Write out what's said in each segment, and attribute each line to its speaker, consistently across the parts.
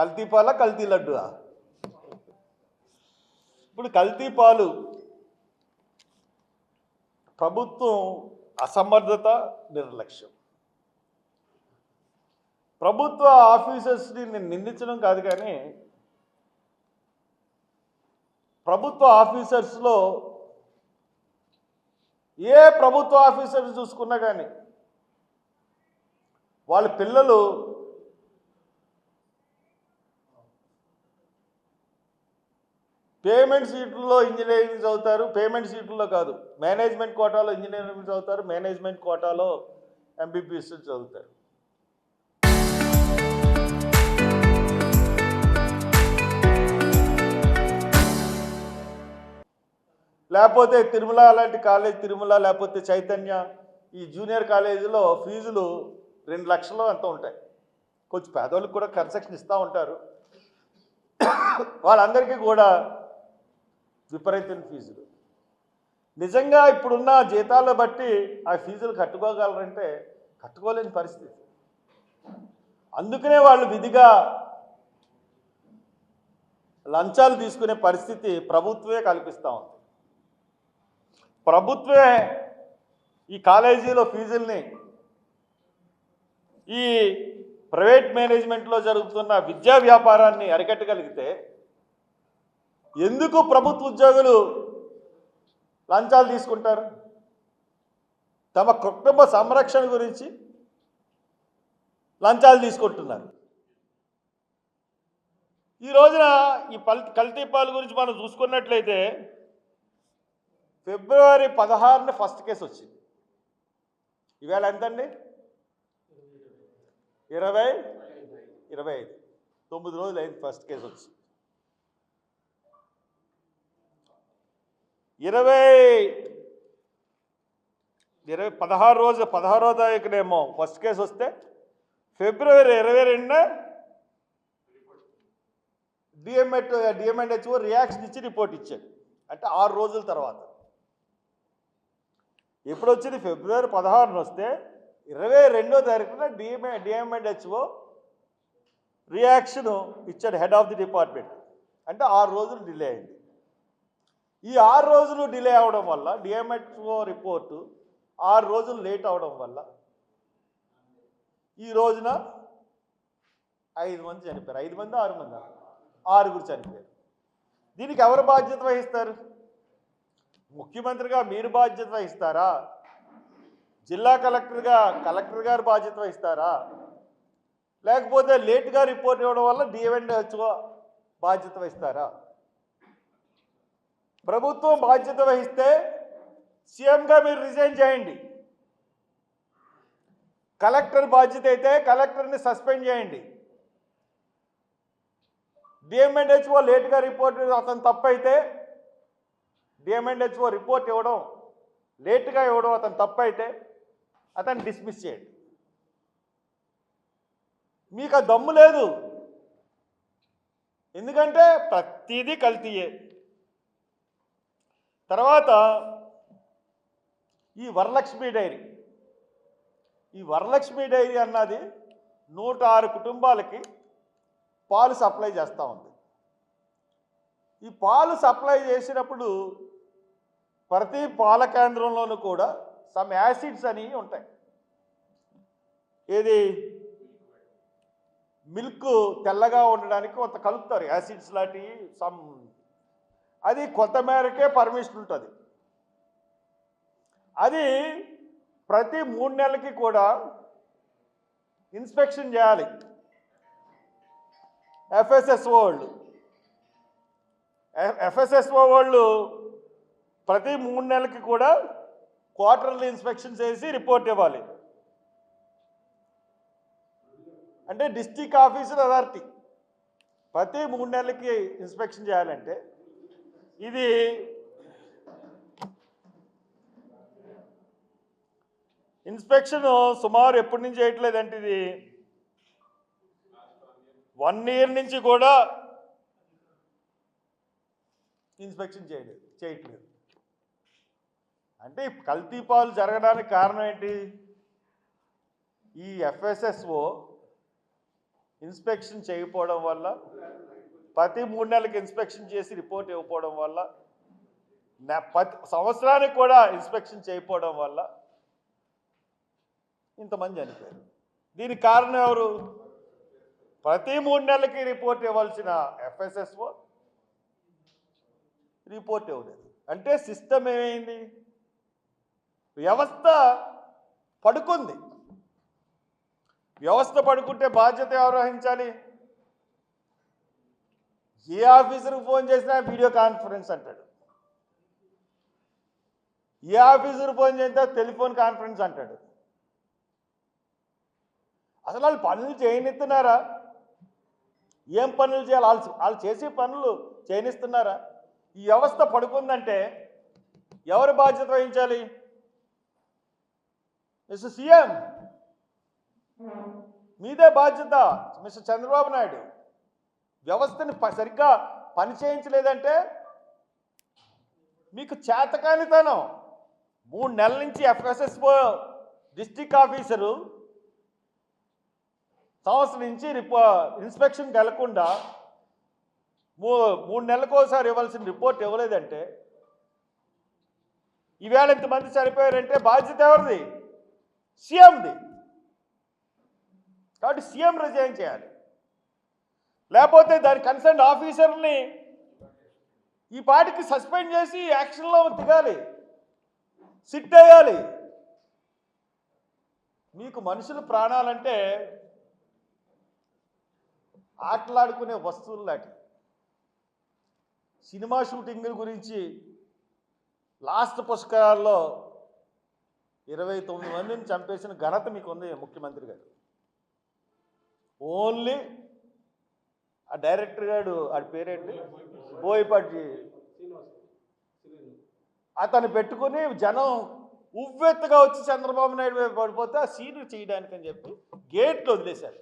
Speaker 1: కల్తీ పాల కల్తీ లడ్డు. ఇప్పుడు కల్తీ పాలు ప్రభుత్వం అసమర్థత, నిర్లక్ష్యం. ప్రభుత్వ ఆఫీసర్స్ని నేను నిందించడం కాదు, కానీ ప్రభుత్వ ఆఫీసర్స్లో ఏ ప్రభుత్వ ఆఫీసర్స్ చూసుకున్నా కానీ వాళ్ళ పిల్లలు పేమెంట్ సీట్లలో ఇంజనీరింగ్ చదువుతారు, పేమెంట్ సీట్లలో కాదు, మేనేజ్మెంట్ కోటాలో ఇంజనీరింగ్ చదువుతారు, మేనేజ్మెంట్ కోటాలో ఎంబీబీఎస్ చదువుతారు. లేకపోతే తిరుమల లాంటి కాలేజ్, తిరుమల లేకపోతే చైతన్య, ఈ జూనియర్ కాలేజీలో ఫీజులు 2 లక్షలు అంత ఉంటాయి. కొంచెం పేదవాళ్ళకి కూడా కన్సెషన్ ఇస్తూ ఉంటారు. వాళ్ళందరికీ కూడా విపరీతమైన ఫీజులు. నిజంగా ఇప్పుడున్న జీతాలను బట్టి ఆ ఫీజులు కట్టుకోగలరంటే కట్టుకోలేని పరిస్థితి. అందుకనే వాళ్ళు విధిగా లంచాలు తీసుకునే పరిస్థితి ప్రభుత్వమే కల్పిస్తూ ఉంది. ప్రభుత్వమే ఈ కాలేజీలో ఫీజుల్ని, ఈ ప్రైవేట్ మేనేజ్మెంట్లో జరుగుతున్న విద్యా వ్యాపారాన్ని అరికట్టగలిగితే ఎందుకు ప్రభుత్వ ఉద్యోగులు లంచాలు తీసుకుంటారు? తమ కుటుంబ సంరక్షణ గురించి లంచాలు తీసుకుంటున్నారు. ఈ రోజున ఈ కల్తీ పాలు గురించి మనం చూసుకున్నట్లయితే ఫిబ్రవరి 16న ఫస్ట్ కేసు వచ్చింది. ఈవేళ ఎంతండి? 25 9 రోజులు అయింది ఫస్ట్ కేసు వచ్చి. 16వ తారీఖునేమో ఫస్ట్ కేసు వస్తే ఫిబ్రవరి 22న డిఎంఎన్హెచ్ఓ రియాక్షన్ ఇచ్చి రిపోర్ట్ ఇచ్చాడు. అంటే 6 రోజుల తర్వాత. ఎప్పుడు వచ్చింది? ఫిబ్రవరి 16న వస్తే 22వ తారీఖున డిఎంఎన్హెచ్ఓ రియాక్షన్ ఇచ్చాడు హెడ్ ఆఫ్ ది డిపార్ట్మెంట్. అంటే 6 రోజులు డిలే అయింది. ఈ 6 రోజులు డిలే అవడం వల్ల డిఎంహెచ్ఓ రిపోర్టు 6 రోజులు లేట్ అవడం వల్ల ఈ రోజున 5 మంది చనిపోయారు. 5 మంది 6 మంది 6 చనిపోయారు. దీనికి ఎవరు బాధ్యత వహిస్తారు? ముఖ్యమంత్రిగా మీరు బాధ్యత వహిస్తారా? జిల్లా కలెక్టర్ గారు బాధ్యత వహిస్తారా? లేకపోతే లేట్గా రిపోర్ట్ ఇవ్వడం వల్ల డిఎంఎన్హెచ్ఓ బాధ్యత వహిస్తారా? ప్రభుత్వం బాధ్యత వహిస్తే సీఎంగా మీరు రిజైన్ చేయండి. కలెక్టర్ బాధ్యత అయితే కలెక్టర్ని సస్పెండ్ చేయండి. డిఎంఎన్హెచ్ఓ లేట్గా రిపోర్ట్ అతను తప్పైతే, డిఎంఎన్హెచ్ఓ రిపోర్ట్ ఇవ్వడం లేట్గా ఇవ్వడం అతను తప్పైతే అతను డిస్మిస్ చేయండి. మీకు ఆ దమ్ము లేదు. ఎందుకంటే ప్రతిదీ కల్తీయే. తర్వాత ఈ వరలక్ష్మి డైరీ అన్నది 106 కుటుంబాలకి పాలు సప్లై చేస్తూ ఉంది. ఈ పాలు సప్లై చేసినప్పుడు ప్రతి పాల కేంద్రంలోనూ కూడా సమ్ యాసిడ్స్ అని ఉంటాయి. ఏది? మిల్క్ తెల్లగా ఉండడానికి కొంత కలుపుతారు యాసిడ్స్ లాంటివి. అది కొంత మేరకే పర్మిషన్ ఉంటుంది. అది ప్రతి 3 నెలలకి కూడా ఇన్స్పెక్షన్ చేయాలి ఎఫ్ఎస్ఎస్ఓ వాళ్ళు ప్రతి 3 నెలలకి కూడా క్వార్టర్లీ ఇన్స్పెక్షన్ చేసి రిపోర్ట్ ఇవ్వాలి. అంటే డిస్ట్రిక్ట్ ఆఫీసర్ అథారిటీ ప్రతి 3 నెలలకి ఇన్స్పెక్షన్ చేయాలంటే ఇది ఇన్స్పెక్షన్ సుమారు ఎప్పటి నుంచి చేయట్లేదంటే ఇది 1 year నుంచి కూడా ఇన్స్పెక్షన్ చేయట్లేదు. అంటే కల్తీ పాలు జరగడానికి కారణం ఏంటి? ఈ ఎఫ్ఎస్ఎస్ఓ ఇన్స్పెక్షన్ చేయకపోవడం వల్ల, ప్రతి 3 నెలలకు ఇన్స్పెక్షన్ చేసి రిపోర్ట్ ఇవ్వకపోవడం వల్ల, సంవత్సరానికి కూడా ఇన్స్పెక్షన్ చేయకపోవడం వల్ల ఇంతమంది చనిపోయారు. దీనికి కారణం ఎవరు? ప్రతి 3 నెలలకి రిపోర్ట్ ఇవ్వాల్సిన FSSO రిపోర్ట్ ఇవ్వలేదు. అంటే సిస్టమ్ ఏమైంది? వ్యవస్థ పడుకుంది. వ్యవస్థ పడుకుంటే బాధ్యత ఎవరు వహించాలి? ఏ ఆఫీసర్కి ఫోన్ చేసినా వీడియో కాన్ఫరెన్స్ అంటాడు, ఏ ఆఫీసర్ ఫోన్ చేసినా టెలిఫోన్ కాన్ఫరెన్స్ అంటాడు. అసలు వాళ్ళు పనులు చేయనిస్తున్నారా? ఏం పనులు చేయాలి? వాళ్ళు చేసే పనులు చేయనిస్తున్నారా? ఈ వ్యవస్థ పడుకుందంటే ఎవరు బాధ్యత వహించాలి? మిస్టర్ సీఎం, మీదే బాధ్యత. మిస్టర్ చంద్రబాబు నాయుడు, వ్యవస్థని సరిగ్గా పని చేయించలేదంటే మీకు చేతకానితనం. 3 నెలల నుంచి FSSO డిస్ట్రిక్ట్ ఆఫీసరు సంవత్సరం నుంచి ఇన్స్పెక్షన్కి వెళ్లకుండా 3 నెలలకు ఒకసారి ఇవ్వాల్సిన రిపోర్ట్ ఇవ్వలేదంటే, ఈవేళ ఇంతమంది చనిపోయారంటే బాధ్యత ఎవరిది? సీఎంది. కాబట్టి సీఎం రిజైన్ చేయాలి, లేకపోతే దాని కన్సర్న్ ఆఫీసర్ని ఈ పార్టీకి సస్పెండ్ చేసి యాక్షన్లో దిగాలి, సిట్ వేయాలి. మీకు మనుషుల ప్రాణాలంటే ఆటలాడుకునే వస్తువులు లాంటి. సినిమా షూటింగ్ గురించి లాస్ట్ పుష్కరాల్లో 29 మందిని చంపేసిన ఘనత మీకు ఉంది ముఖ్యమంత్రి గారు. ఓన్లీ ఆ డైరెక్టర్ గారు, ఆడి పేరేంటి, బోయపాటి, అతను పెట్టుకుని జనం ఉవ్వెత్తుగా వచ్చి చంద్రబాబు నాయుడు వైపు పడిపోతే ఆ సీను చేయడానికి అని చెప్పి గేట్లు వదిలేశారు.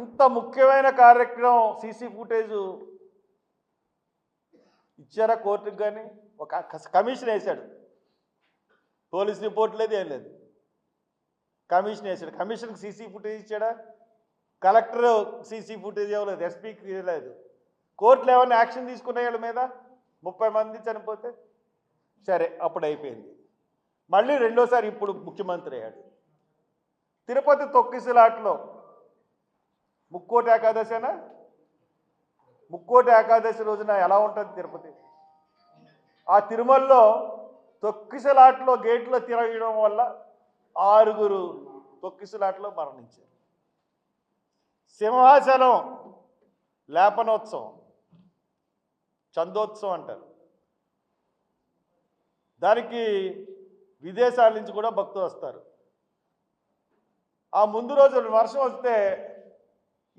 Speaker 1: ఇంత ముఖ్యమైన కార్యక్రమం సీసీ ఫుటేజ్ ఇచ్చారా కోర్టుకు? కానీ ఒక కమిషన్ వేశాడు, పోలీస్ రిపోర్ట్ లేదు, ఏం లేదు, కమిషన్ వేసాడు. కమిషన్కి సీసీ ఫుటేజ్ ఇచ్చాడా? కలెక్టర్ సీసీ ఫుటేజ్ ఇవ్వలేదు, ఎస్పీకి ఇవ్వలేదు. కోర్టులు ఏమైనా యాక్షన్ తీసుకునే వాళ్ళ మీద 30 మంది చనిపోతే సరే, అప్పుడు అయిపోయింది. మళ్ళీ రెండోసారి ఇప్పుడు ముఖ్యమంత్రి అయ్యాడు. తిరుపతి తొక్కిసలాట్లో ముక్కోటి ఏకాదశినా, ముక్కోటి ఏకాదశి రోజున ఎలా ఉంటుంది తిరుపతి? ఆ తిరుమలలో తొక్కిసలాట్లో గేట్లో తిరగడం వల్ల 6 తొక్కిసలాట్లో మరణించారు. సింహాచలం లేపనోత్సవం, చందోత్సవం అంటారు, దానికి విదేశాల నుంచి కూడా భక్తులు వస్తారు. ఆ ముందు రోజు వర్షం వస్తే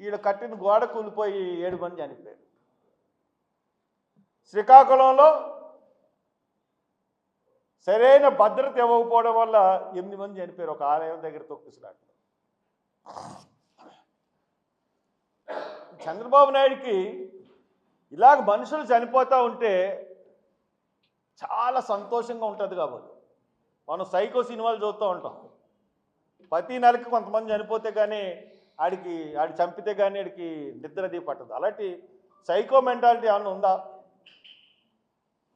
Speaker 1: ఈడ కట్టిన గోడ కూలిపోయి 7 మంది చనిపోయారు. శ్రీకాకుళంలో సరైన భద్రత ఇవ్వకపోవడం వల్ల 8 మంది చనిపోయారు ఒక ఆలయం దగ్గర తొక్కిసలాట్లో. చంద్రబాబు నాయుడికి ఇలాగ మనుషులు చనిపోతూ ఉంటే చాలా సంతోషంగా ఉంటుంది. కాబట్టి మనం సైకో సినిమాలు చూస్తూ ఉంటాం, ప్రతి నెలకి కొంతమంది చనిపోతే కానీ ఆడి చంపితే కానీ ఆడికి నిద్రది పట్టదు. అలాంటి సైకో మెంటాలిటీ ఏమన్నా ఉందా?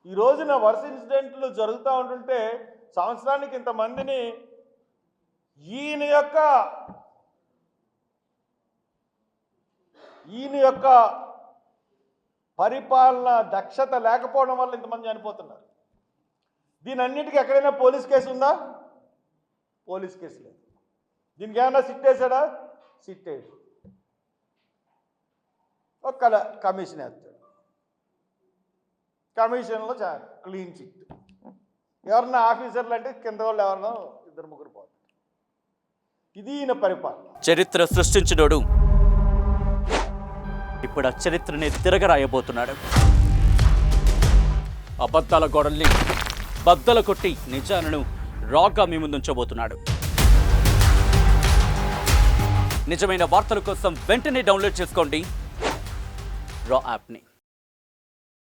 Speaker 1: ఈ రోజున వరుస ఇన్సిడెంట్లు జరుగుతూ ఉంటుంటే సంవత్సరానికి ఇంతమందిని ఈయన యొక్క పరిపాలన దక్షత లేకపోవడం వల్ల ఇంతమంది చనిపోతున్నారు. దీని అన్నిటికీ ఎక్కడైనా పోలీస్ కేసు ఉందా? పోలీస్ కేసు లేదు. దీనికి ఏమన్నా సిట్ వేసాడా? సిట్ వేయడు. ఒక కమిషన్ వేస్తాడు, కమిషన్లో క్లీన్ చిట్. ఎవరన్నా ఆఫీసర్లు అంటే కింద వాళ్ళు ఎవరన్నా 2-3 పోతారు. ఇది ఈయన పరిపాలన.
Speaker 2: చరిత్ర సృష్టించినోడు ఇప్పుడు ఆ చరిత్రని తిరగరాయబోతున్నాడు. అబద్ధాల గోడల్ని బద్దలు కొట్టి నిజాలను రాగా మీ ముందుంచబోతున్నాడు. నిజమైన వార్తల కోసం వెంటనే డౌన్లోడ్ చేసుకోండి రా యాప్ని.